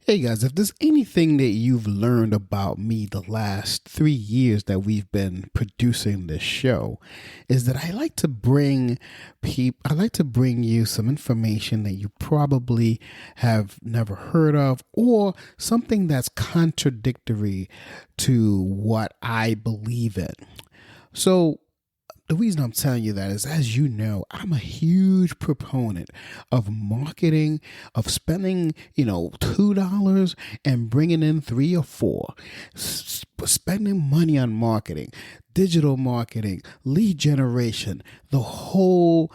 Hey guys, if there's anything that you've learned about me the last 3 years that we've been producing this show, is that I like to bring you some information that you probably have never heard of, or something that's contradictory to what I believe in. So the reason I'm telling you that is, as you know, I'm a huge proponent of marketing, of spending, $2 and bringing in three or four, spending money on marketing, digital marketing, lead generation, the whole,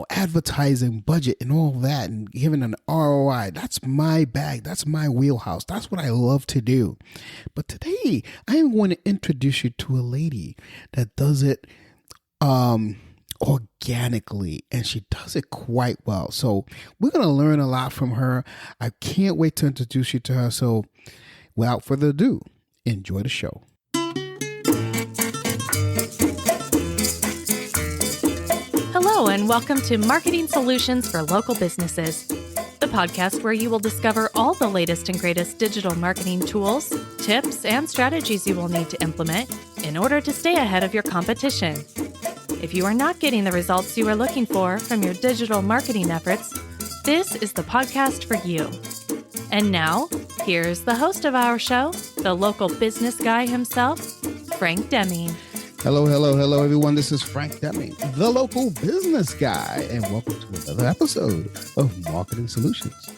advertising budget and all that, and giving an ROI. That's my bag. That's my wheelhouse. That's what I love to do. But today I am going to introduce you to a lady that does it organically, and she does it quite well. So we're going to learn a lot from her. I can't wait to introduce you to her. So without further ado, enjoy the show. Hello, and welcome to Marketing Solutions for Local Businesses, the podcast where you will discover all the latest and greatest digital marketing tools, tips, and strategies you will need to implement in order to stay ahead of your competition. If you are not getting the results you are looking for from your digital marketing efforts, this is the podcast for you. And now, here's the host of our show, the local business guy himself, Frank Deming. Hello, everyone. This is Frank Deming, the local business guy, and welcome to another episode of Marketing Solutions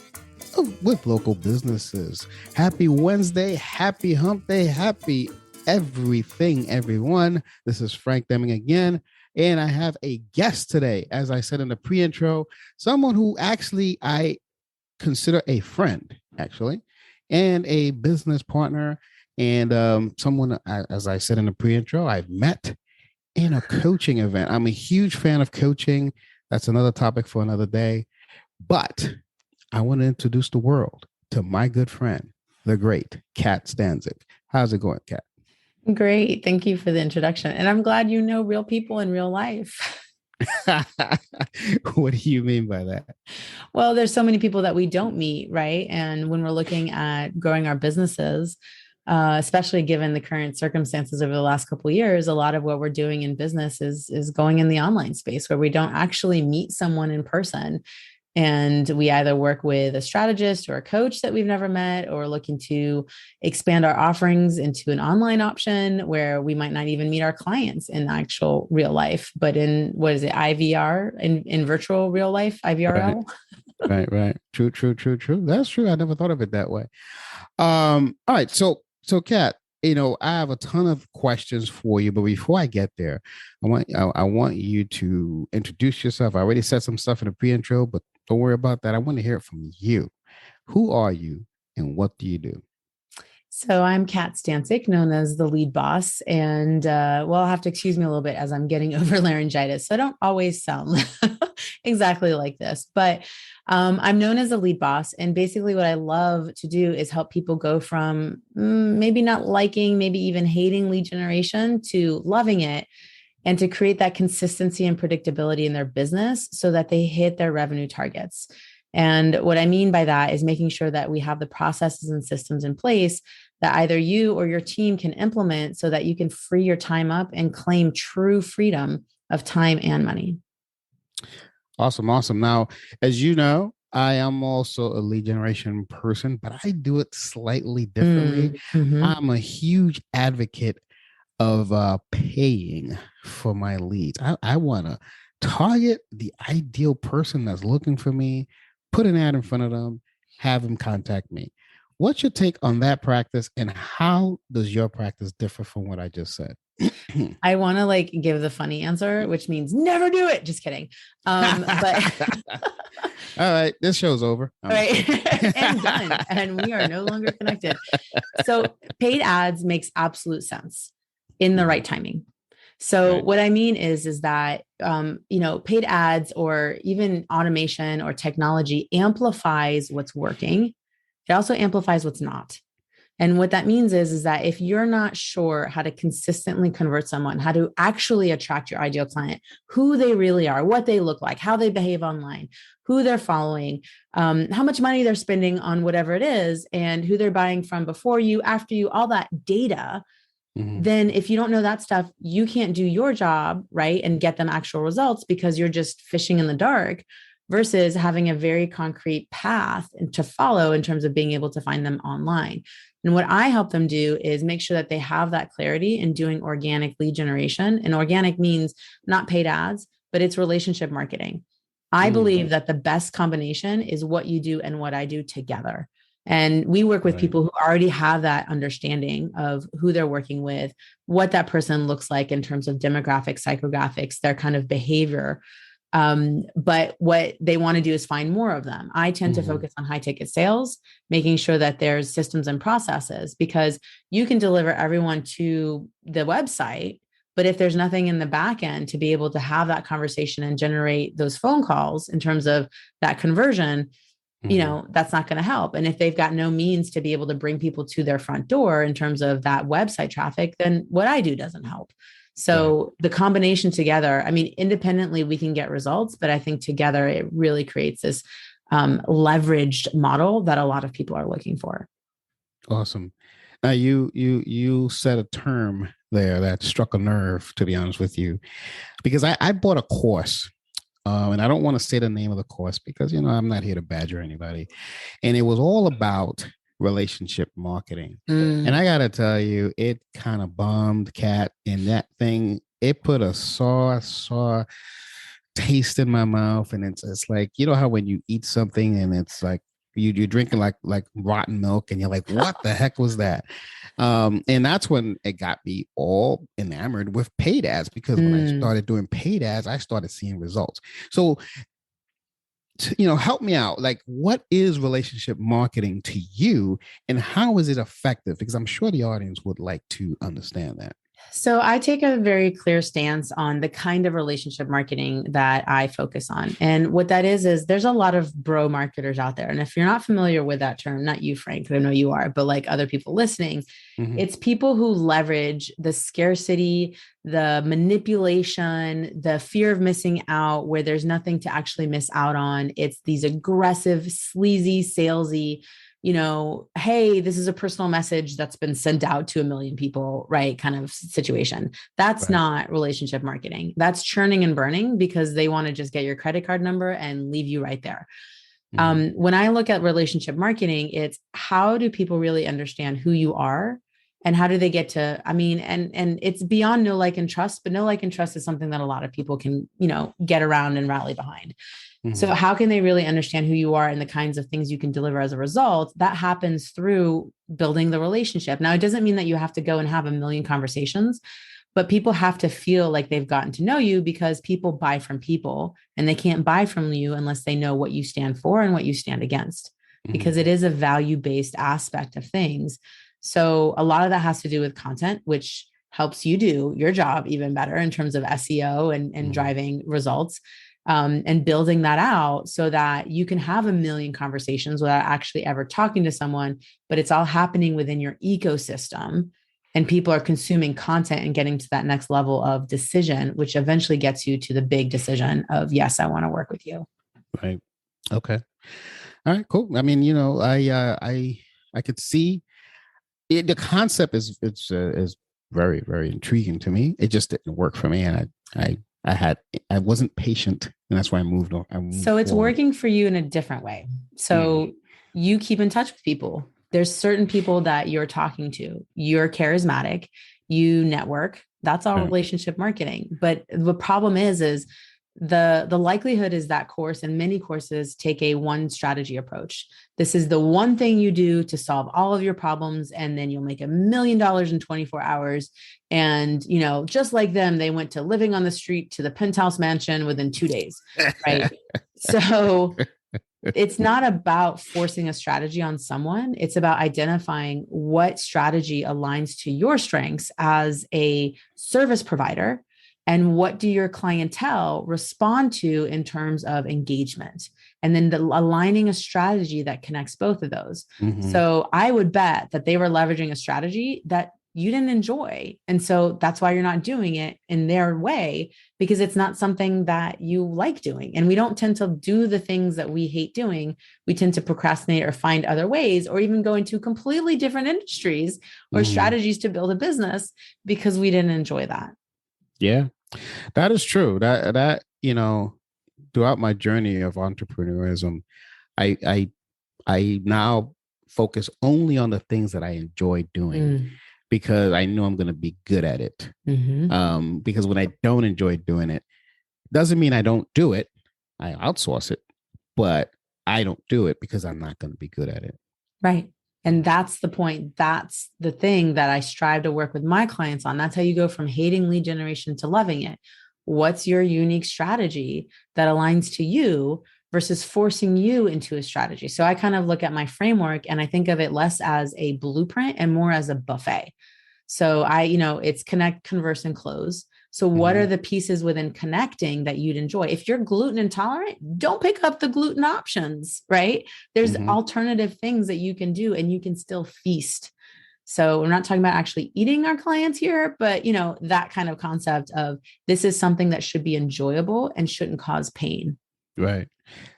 with local businesses. Happy Wednesday, happy hump day, happy everything, everyone. This is Frank Deming again. And I have a guest today, as I said in the pre-intro, someone who actually I consider a friend, actually, and a business partner, and someone, as I said in the pre-intro, I've met in a coaching event. I'm a huge fan of coaching. That's another topic for another day. But I want to introduce the world to my good friend, the great Kat Stancik. How's it going, Kat? Great. Thank you for the introduction. And I'm glad you know real people in real life. What do you mean by that? Well, there's so many people that we don't meet, right? And when we're looking at growing our businesses, especially given the current circumstances over the last couple of years, a lot of what we're doing in business is going in the online space where we don't actually meet someone in person. And we either work with a strategist or a coach that we've never met, or looking to expand our offerings into an online option where we might not even meet our clients in actual real life, but in, IVR, in virtual real life, IVRL? Right. True. That's true. I never thought of it that way. All right. So Kat, I have a ton of questions for you, but before I get there, I want you to introduce yourself. I already said some stuff in the pre-intro, but don't worry about that. I want to hear it from you. Who are you and what do you do? So I'm Kat Stancik, known as the lead boss. And I'll have to excuse me a little bit as I'm getting over laryngitis. So I don't always sound exactly like this, but I'm known as the lead boss. And basically what I love to do is help people go from maybe not liking, maybe even hating lead generation to loving it, and to create that consistency and predictability in their business so that they hit their revenue targets. And what I mean by that is making sure that we have the processes and systems in place that either you or your team can implement so that you can free your time up and claim true freedom of time and money. Awesome. Now, as you know, I am also a lead generation person, but I do it slightly differently. Mm-hmm. I'm a huge advocate of paying for my leads. I want to target the ideal person that's looking for me, put an ad in front of them, have them contact me. What's your take on that practice, and how does your practice differ from what I just said? I want to give the funny answer, which means never do it. Just kidding. But all right, this show's over. Right. And done. And we are no longer connected. So paid ads makes absolute sense in the right timing. So what I mean is that, paid ads or even automation or technology amplifies what's working. It also amplifies what's not. And what that means is that if you're not sure how to consistently convert someone, how to actually attract your ideal client, who they really are, what they look like, how they behave online, who they're following, how much money they're spending on whatever it is, and who they're buying from before you, after you, all that data, then if you don't know that stuff, you can't do your job, right? And get them actual results because you're just fishing in the dark versus having a very concrete path to follow in terms of being able to find them online. And what I help them do is make sure that they have that clarity in doing organic lead generation. And organic means not paid ads, but it's relationship marketing. I believe that the best combination is what you do and what I do together. And we work with people who already have that understanding of who they're working with, what that person looks like in terms of demographics, psychographics, their kind of behavior. But what they want to do is find more of them. I tend to focus on high ticket sales, making sure that there's systems and processes, because you can deliver everyone to the website, but if there's nothing in the back end to be able to have that conversation and generate those phone calls in terms of that conversion, that's not going to help. And if they've got no means to be able to bring people to their front door in terms of that website traffic, then what I do doesn't help. So the combination together, I mean, independently we can get results, but I think together it really creates this leveraged model that a lot of people are looking for. Awesome. Now you said a term there that struck a nerve, to be honest with you, because I bought a course. And I don't want to say the name of the course because, I'm not here to badger anybody. And it was all about relationship marketing. And I got to tell you, it kind of bombed, Kat, in that thing. It put a sour taste in my mouth. And it's like, how when you eat something and it's like, you're drinking like rotten milk and you're like, what the heck was that? And that's when it got me all enamored with paid ads, because when I started doing paid ads, I started seeing results. So, help me out. Like, what is relationship marketing to you and how is it effective? Because I'm sure the audience would like to understand that. So I take a very clear stance on the kind of relationship marketing that I focus on. And what that is there's a lot of bro marketers out there. And if you're not familiar with that term, not you, Frank, I know you are, but like other people listening, it's people who leverage the scarcity, the manipulation, the fear of missing out, where there's nothing to actually miss out on. It's these aggressive, sleazy, salesy, hey, this is a personal message that's been sent out to 1 million people, right? Kind of situation. That's not relationship marketing. That's churning and burning because they want to just get your credit card number and leave you right there. When I look at relationship marketing, it's how do people really understand who you are and how do they get to, and it's beyond know, like, and trust, but know, like, and trust is something that a lot of people can, get around and rally behind. So how can they really understand who you are and the kinds of things you can deliver as a result? That happens through building the relationship. Now, it doesn't mean that you have to go and have 1 million conversations, but people have to feel like they've gotten to know you, because people buy from people and they can't buy from you unless they know what you stand for and what you stand against, because it is a value-based aspect of things. So a lot of that has to do with content, which helps you do your job even better in terms of SEO and driving results. And building that out so that you can have 1 million conversations without actually ever talking to someone, but it's all happening within your ecosystem and people are consuming content and getting to that next level of decision, which eventually gets you to the big decision of, yes, I want to work with you. Right. Okay. All right, cool. I mean, I could see it. The concept is very, very intriguing to me. It just didn't work for me. And I wasn't patient, and that's why I moved on. So it's working for you in a different way. So you keep in touch with people. There's certain people that you're talking to. You're charismatic. You network. That's all relationship marketing. But the problem is the likelihood is that course and many courses take a one strategy approach. This is the one thing you do to solve all of your problems. And then you'll make $1 million in 24 hours. And, just like them, they went to living on the street to the penthouse mansion within 2 days. Right. So it's not about forcing a strategy on someone. It's about identifying what strategy aligns to your strengths as a service provider And what do your clientele respond to in terms of engagement? And then aligning a strategy that connects both of those. So I would bet that they were leveraging a strategy that you didn't enjoy. And so that's why you're not doing it in their way, because it's not something that you like doing. And we don't tend to do the things that we hate doing. We tend to procrastinate or find other ways, or even go into completely different industries or strategies to build a business because we didn't enjoy that. Yeah, that is true. That, throughout my journey of entrepreneurism, I now focus only on the things that I enjoy doing because I know I'm going to be good at it. Because when I don't enjoy doing it, doesn't mean I don't do it. I outsource it, but I don't do it because I'm not going to be good at it. Right. And that's the point. That's the thing that I strive to work with my clients on. That's how you go from hating lead generation to loving it. What's your unique strategy that aligns to you versus forcing you into a strategy? So I kind of look at my framework and I think of it less as a blueprint and more as a buffet. So it's connect, converse, and close. So what are the pieces within connecting that you'd enjoy? If you're gluten intolerant, don't pick up the gluten options, right? There's alternative things that you can do and you can still feast. So we're not talking about actually eating our clients here, but that kind of concept of this is something that should be enjoyable and shouldn't cause pain. Right.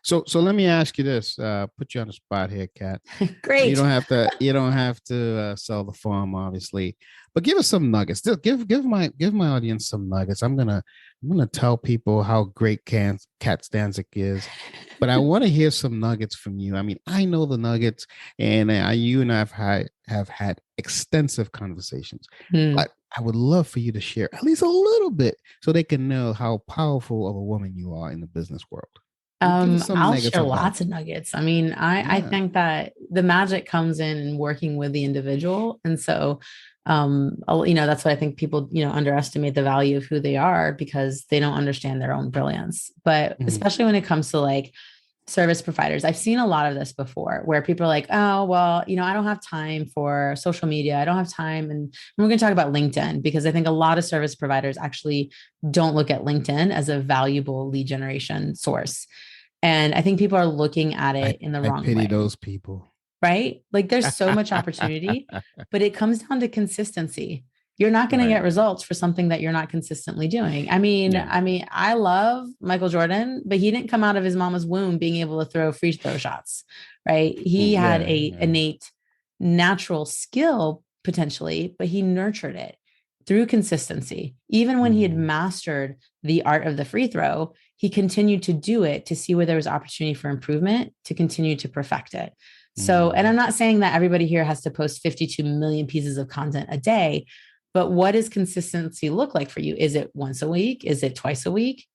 So let me ask you this, put you on the spot here, Kat. Great. You don't have to sell the farm, obviously, but give us some nuggets. Give my audience some nuggets. I'm gonna tell people how great Kat Stancik is, but I want to hear some nuggets from you. I mean, I know the nuggets, and you and I have had extensive conversations, but I would love for you to share at least a little bit so they can know how powerful of a woman you are in the business world. I'll share lots of nuggets. I mean, I think that the magic comes in working with the individual. And so, that's what I think people, underestimate the value of who they are because they don't understand their own brilliance. But especially when it comes to like service providers, I've seen a lot of this before where people are like, oh, well, I don't have time for social media. I don't have time. And we're going to talk about LinkedIn because I think a lot of service providers actually don't look at LinkedIn as a valuable lead generation source. And I think people are looking at it in the wrong way. I pity those people. Right? Like there's so much opportunity, but it comes down to consistency. You're not going to get results for something that you're not consistently doing. I mean, I love Michael Jordan, but he didn't come out of his mama's womb being able to throw free throw shots, right? He had innate natural skill potentially, but he nurtured it through consistency. Even when he had mastered the art of the free throw, he continued to do it to see where there was opportunity for improvement to continue to perfect it. So, and I'm not saying that everybody here has to post 52 million pieces of content a day, but what does consistency look like for you? Is it once a week? Is it twice a week?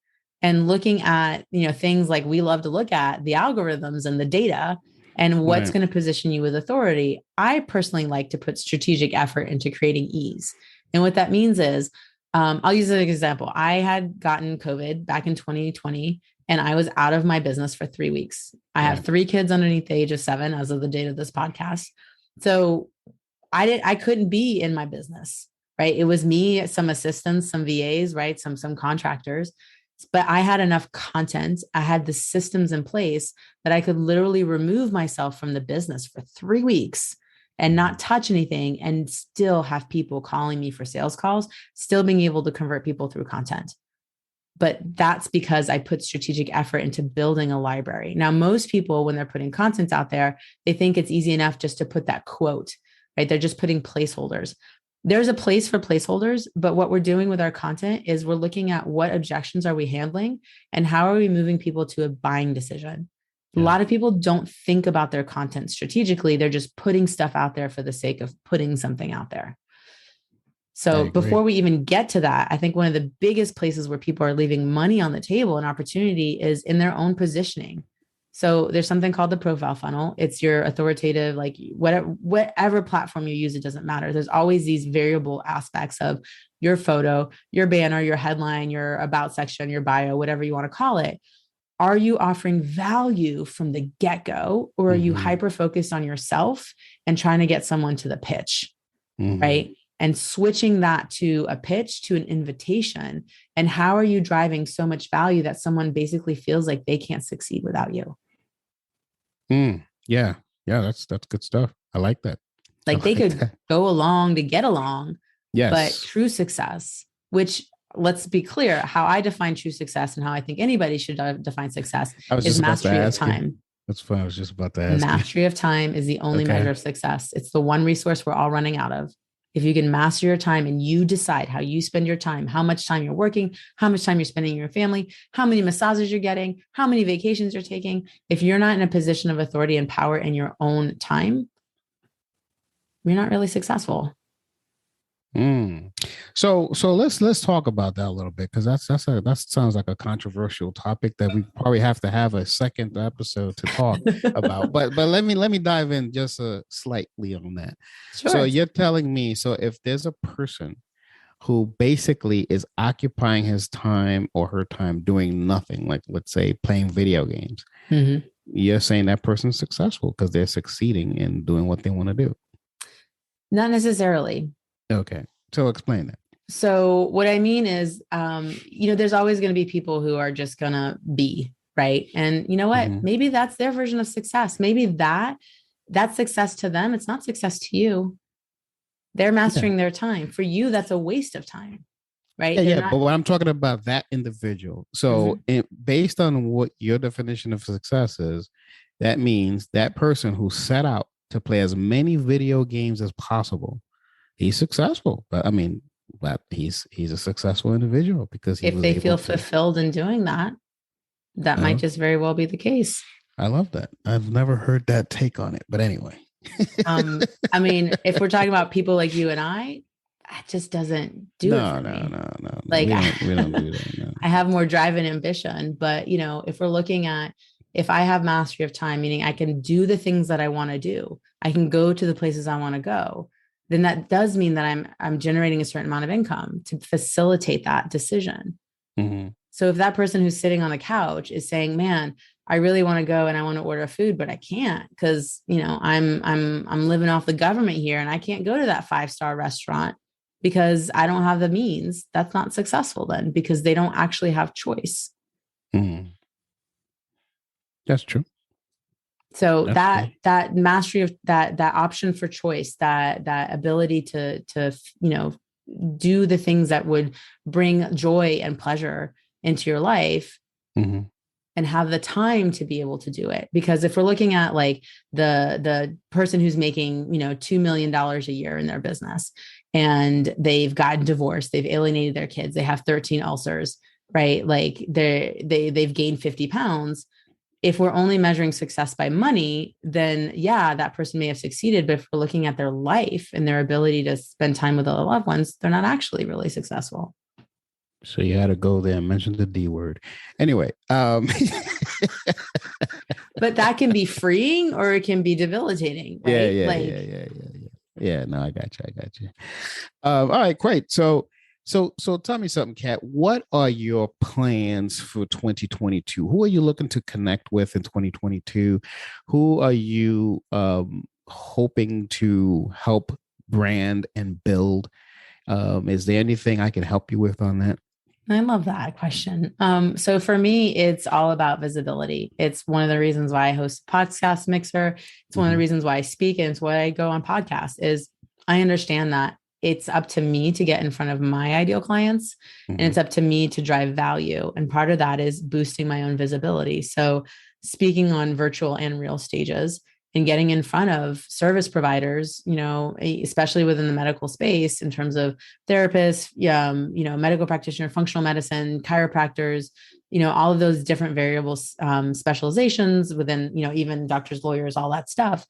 And looking at, things like we love to look at the algorithms and the data and what's going to position you with authority. I personally like to put strategic effort into creating ease. And what that means is, I'll use an example. I had gotten COVID back in 2020 and I was out of my business for 3 weeks. I have 3 kids underneath the age of 7 as of the date of this podcast. So I couldn't be in my business, right? It was me, some assistants, some VAs, right? Some contractors, but I had enough content. I had the systems in place that I could literally remove myself from the business for 3 weeks and not touch anything and still have people calling me for sales calls, still being able to convert people through content. But that's because I put strategic effort into building a library. Now, most people, when they're putting content out there, they think it's easy enough just to put that quote, right? They're just putting placeholders. There's a place for placeholders, but what we're doing with our content is we're looking at what objections are we handling and how are we moving people to a buying decision. A lot of people don't think about their content strategically. They're just putting stuff out there for the sake of putting something out there. So before we even get to that, I think one of the biggest places where people are leaving money on the table and opportunity is in their own positioning. So there's something called the profile funnel. It's your authoritative, like whatever platform you use, it doesn't matter. There's always these variable aspects of your photo, your banner, your headline, your about section, your bio, whatever you want to call it. Are you offering value from the get-go, or are you hyper-focused on yourself and trying to get someone to the pitch, right? and switching that to a pitch to an invitation. And how are you driving so much value that someone basically feels like they can't succeed without you? Yeah. Yeah. That's good stuff. I like that. Like they could go along to get along, yes. But true success, which let's be clear, how I define true success and how I think anybody should define success is mastery of time. That's fine. I was just about to ask. Mastery of time is the only measure of success. It's the one resource we're all running out of. If you can master your time and you decide how you spend your time, how much time you're working, how much time you're spending in your family, how many massages you're getting, how many vacations you're taking, if you're not in a position of authority and power in your own time, you're not really successful. So let's talk about that a little bit, because that sounds like a controversial topic that we probably have to have a second episode to talk about. But let me dive in just slightly on that. Sure. So you're telling me, so if there's a person who basically is occupying his time or her time doing nothing, like let's say playing video games, you're saying that person's successful because they're succeeding in doing what they want to do? Not necessarily. Okay. So explain that. So what I mean is, there's always going to be people who are just going to be, right? And you know what? Maybe that's their version of success. Maybe that's success to them. It's not success to you. They're mastering their time. For you, that's a waste of time, right? But what I'm talking about, that individual. So based on what your definition of success is, that means that person who set out to play as many video games as possible, he's successful. But I mean, he's a successful individual because if they feel fulfilled in doing that, that might just very well be the case. I love that. I've never heard that take on it, but anyway. I mean, if we're talking about people like you and I, it just doesn't do it for me. No. Like we don't do that. No. I have more drive and ambition, but if we're looking at, if I have mastery of time, meaning I can do the things that I want to do, I can go to the places I want to go, then that does mean that I'm generating a certain amount of income to facilitate that decision. So if that person who's sitting on the couch is saying, man, I really want to go and I want to order food, but I can't because, I'm living off the government here and I can't go to that 5-star restaurant because I don't have the means. That's not successful then, because they don't actually have choice. That's true. So that mastery of that option for choice, that ability to do the things that would bring joy and pleasure into your life, and have the time to be able to do it. Because if we're looking at like the person who's making $2 million a year in their business, and they've gotten divorced, they've alienated their kids, they have 13 ulcers, right? Like they've gained 50 pounds. If we're only measuring success by money, then that person may have succeeded. But if we're looking at their life and their ability to spend time with their loved ones, they're not actually really successful. So you had to go there and mention the D word. Anyway. But that can be freeing or it can be debilitating. Right? Yeah. No, I got you. All right, great. So tell me something, Kat. What are your plans for 2022? Who are you looking to connect with in 2022? Who are you hoping to help brand and build? Is there anything I can help you with on that? I love that question. So for me, it's all about visibility. It's one of the reasons why I host Podcast Mixer. It's one of the reasons why I speak, and it's why I go on podcasts. Is I understand that it's up to me to get in front of my ideal clients, and it's up to me to drive value. And part of that is boosting my own visibility. So speaking on virtual and real stages and getting in front of service providers, especially within the medical space in terms of therapists, medical practitioner, functional medicine, chiropractors, all of those different variables, specializations within, even doctors, lawyers, all that stuff.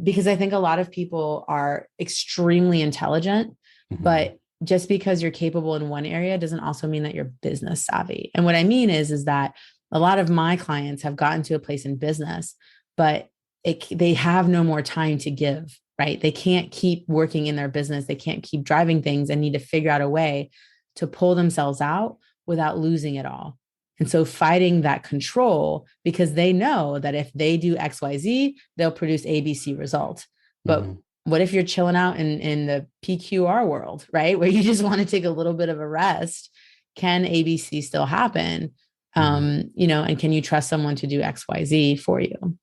Because I think a lot of people are extremely intelligent, but just because you're capable in one area doesn't also mean that you're business savvy. And what I mean is that a lot of my clients have gotten to a place in business, but they have no more time to give, right? They can't keep working in their business. They can't keep driving things and need to figure out a way to pull themselves out without losing it all. And so fighting that control, because they know that if they do XYZ, they'll produce ABC result. But What if you're chilling out in the PQR world, right? Where you just want to take a little bit of a rest? Can ABC still happen? And can you trust someone to do XYZ for you?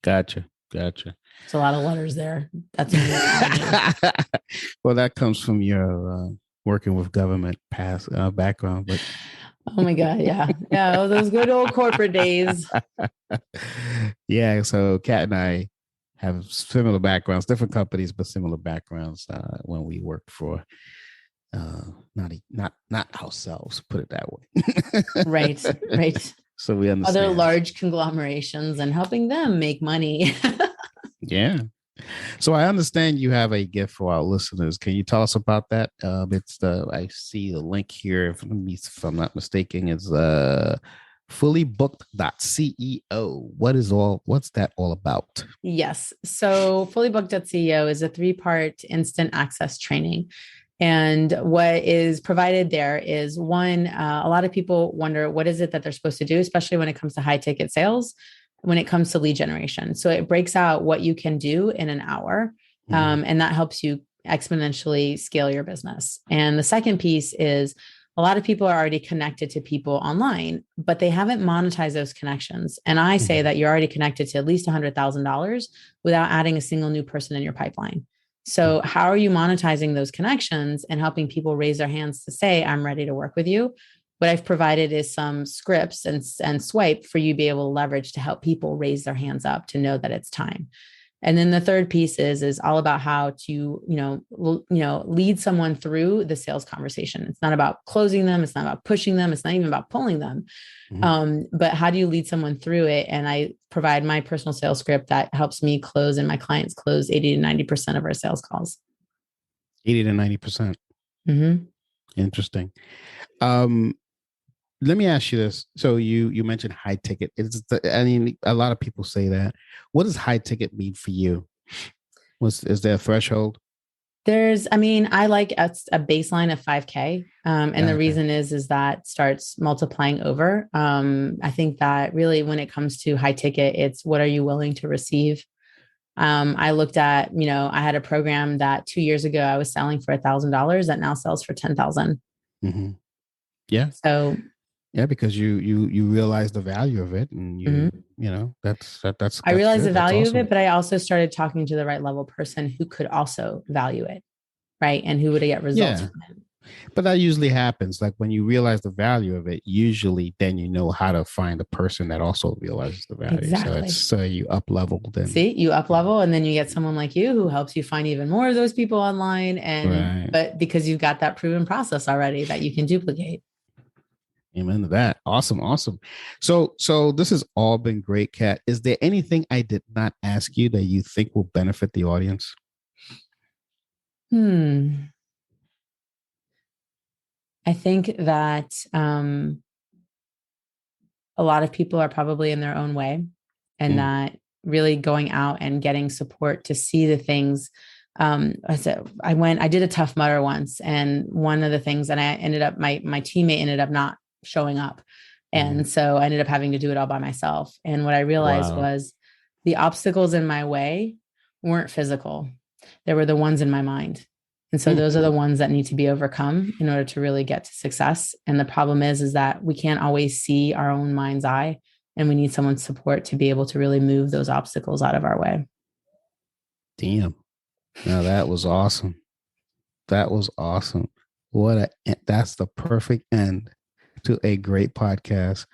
Gotcha. It's a lot of letters there. That's well, that comes from your working with government past background, but oh my God, yeah, those good old corporate days. Yeah, so Kat and I have similar backgrounds, different companies, but similar backgrounds when we worked for not ourselves, put it that way. Right. So we understand other large conglomerations and helping them make money. Yeah. So I understand you have a gift for our listeners. Can you tell us about that? I see the link here. If I'm not mistaken, it's FullyBooked.ceo. What's that all about? Yes. So FullyBooked.ceo is a 3-part instant access training. And what is provided there is one, a lot of people wonder, what is it that they're supposed to do, especially when it comes to high ticket sales, when it comes to lead generation. So it breaks out what you can do in an hour. And that helps you exponentially scale your business. And the second piece is a lot of people are already connected to people online, but they haven't monetized those connections. And I say that you're already connected to at least $100,000 without adding a single new person in your pipeline. So how are you monetizing those connections and helping people raise their hands to say, I'm ready to work with you? What I've provided is some scripts and swipe for you to be able to leverage to help people raise their hands up to know that it's time. And then the third piece is all about how to, lead someone through the sales conversation. It's not about closing them. It's not about pushing them. It's not even about pulling them. But how do you lead someone through it? And I provide my personal sales script that helps me close and my clients close 80 to 90% of our sales calls. 80 to 90%. Interesting. Let me ask you this. So you mentioned high ticket. A lot of people say that. What does high ticket mean for you? Is there a threshold? I like a baseline of 5K. And the reason is that starts multiplying over. I think that really when it comes to high ticket, it's what are you willing to receive? I looked at, I had a program that 2 years ago, I was selling for $1,000 that now sells for 10,000. Yeah. So yeah, because you realize the value of it, and that's I realized good. the value awesome. of it, but I also started talking to the right level person who could also value it, right, and who would get results from it. But that usually happens. Like when you realize the value of it, usually then you know how to find a person that also realizes the value. Exactly. So you up level. Then you up level, and then you get someone like you who helps you find even more of those people online, but because you've got that proven process already that you can duplicate. Amen to that. Awesome. So this has all been great, Kat. Is there anything I did not ask you that you think will benefit the audience? I think that a lot of people are probably in their own way, and that really going out and getting support to see the things. I did a Tough Mudder once, and one of the things that I ended up, my teammate ended up not showing up. And so I ended up having to do it all by myself. And what I realized was the obstacles in my way weren't physical. They were the ones in my mind. And so those are the ones that need to be overcome in order to really get to success. And the problem is that we can't always see our own mind's eye, and we need someone's support to be able to really move those obstacles out of our way. Damn. Now that was awesome. That's the perfect end to a great podcast.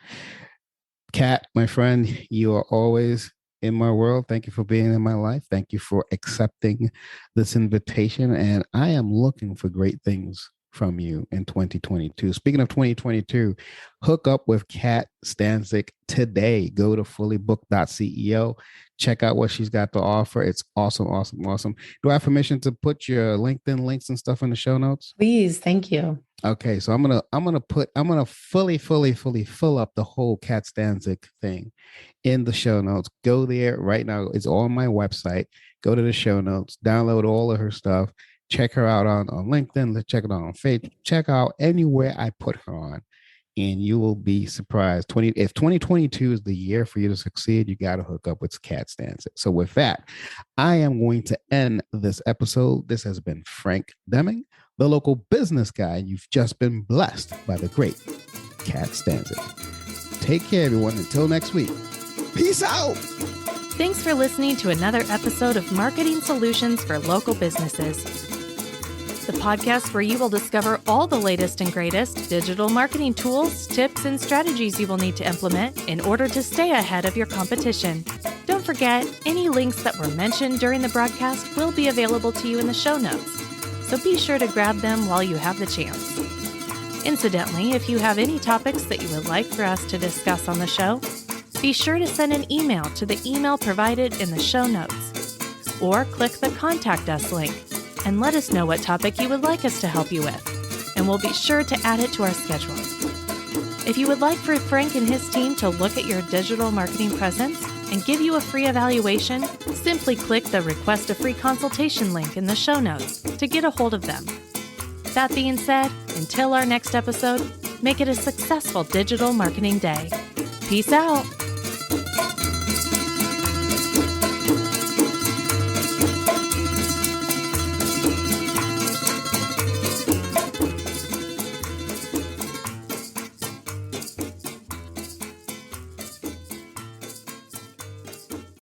Kat, my friend, you are always in my world. Thank you for being in my life. Thank you for accepting this invitation. And I am looking for great things from you in 2022. Speaking of 2022, hook up with Kat Stancik today. Go to FullyBooked.ceo. Check out what she's got to offer. It's awesome. Do I have permission to put your LinkedIn links and stuff in the show notes? Please. Thank you. Okay. So I'm going to fully fill up the whole Kat Stancik thing in the show notes. Go there right now. It's on my website. Go to the show notes, download all of her stuff. Check her out on LinkedIn. Let's check it out on Facebook. Check out anywhere I put her on. and you will be surprised. If 2022 is the year for you to succeed, you got to hook up with Cat Stancik. So with that, I am going to end this episode. This has been Frank Deming, the local business guy. You've just been blessed by the great Cat Stancik. Take care, everyone. Until next week. Peace out. Thanks for listening to another episode of Marketing Solutions for Local Businesses, the podcast where you will discover all the latest and greatest digital marketing tools, tips, and strategies you will need to implement in order to stay ahead of your competition. Don't forget, any links that were mentioned during the broadcast will be available to you in the show notes, so be sure to grab them while you have the chance. Incidentally, if you have any topics that you would like for us to discuss on the show, be sure to send an email to the email provided in the show notes, or click the Contact Us link and let us know what topic you would like us to help you with, and we'll be sure to add it to our schedule. If you would like for Frank and his team to look at your digital marketing presence and give you a free evaluation, simply click the Request a Free Consultation link in the show notes to get a hold of them. That being said, until our next episode, make it a successful digital marketing day. Peace out.